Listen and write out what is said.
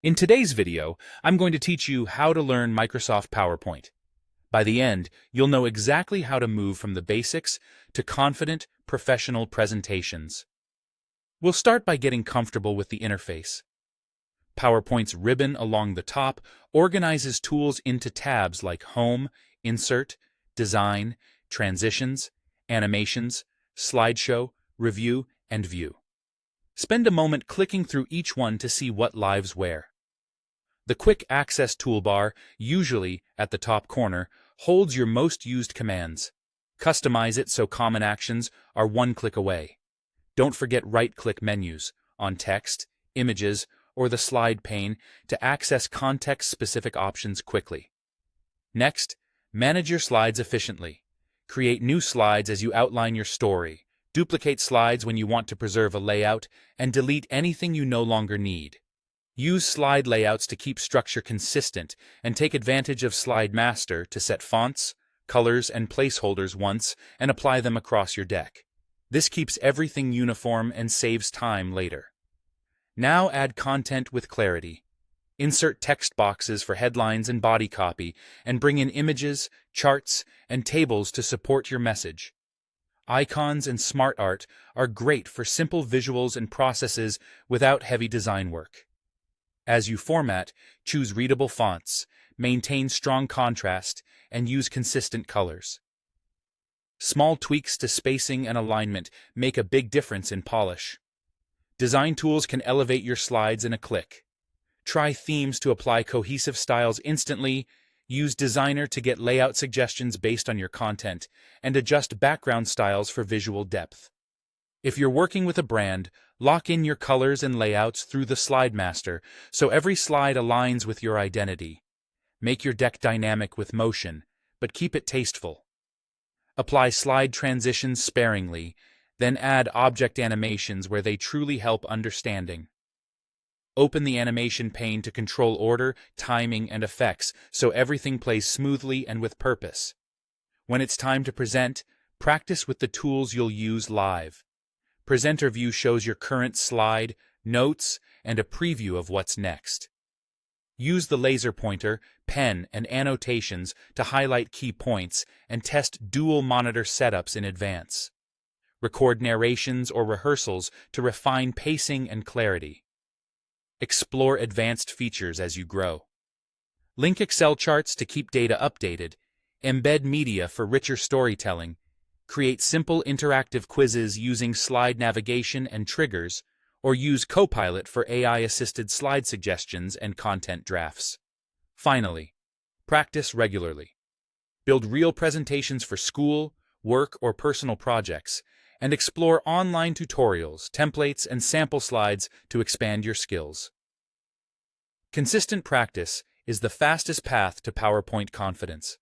In today's video, I'm going to teach you how to learn Microsoft PowerPoint. By the end, you'll know exactly how to move from the basics to confident, professional presentations. We'll start by getting comfortable with the interface. PowerPoint's ribbon along the top organizes tools into tabs like Home, Insert, Design, Transitions, Animations, Slideshow, Review, and View. Spend a moment clicking through each one to see what lives where. The Quick Access toolbar, usually at the top corner, holds your most used commands. Customize it so common actions are one click away. Don't forget right-click menus on text, images, or the slide pane to access context-specific options quickly. Next, manage your slides efficiently. Create new slides as you outline your story. Duplicate slides when you want to preserve a layout, and delete anything you no longer need. Use slide layouts to keep structure consistent, and take advantage of Slide Master to set fonts, colors, and placeholders once and apply them across your deck. This keeps everything uniform and saves time later. Now add content with clarity. Insert text boxes for headlines and body copy, and bring in images, charts, and tables to support your message. Icons and smart art are great for simple visuals and processes without heavy design work. As you format, choose readable fonts, maintain strong contrast, and use consistent colors. Small tweaks to spacing and alignment make a big difference in polish. Design tools can elevate your slides in a click. Try themes to apply cohesive styles instantly. Use Designer to get layout suggestions based on your content, and adjust background styles for visual depth. If you're working with a brand, lock in your colors and layouts through the Slide Master so every slide aligns with your identity. Make your deck dynamic with motion, but keep it tasteful. Apply slide transitions sparingly, then add object animations where they truly help understanding. Open the animation pane to control order, timing, and effects so everything plays smoothly and with purpose. When it's time to present, practice with the tools you'll use live. Presenter View shows your current slide, notes, and a preview of what's next. Use the laser pointer, pen, and annotations to highlight key points and test dual monitor setups in advance. Record narrations or rehearsals to refine pacing and clarity. Explore advanced features as you grow. Link Excel charts to keep data updated, embed media for richer storytelling, create simple interactive quizzes using slide navigation and triggers, or use Copilot for AI-assisted slide suggestions and content drafts. Finally, practice regularly. Build real presentations for school, work, or personal projects, and explore online tutorials, templates, and sample slides to expand your skills. Consistent practice is the fastest path to PowerPoint confidence.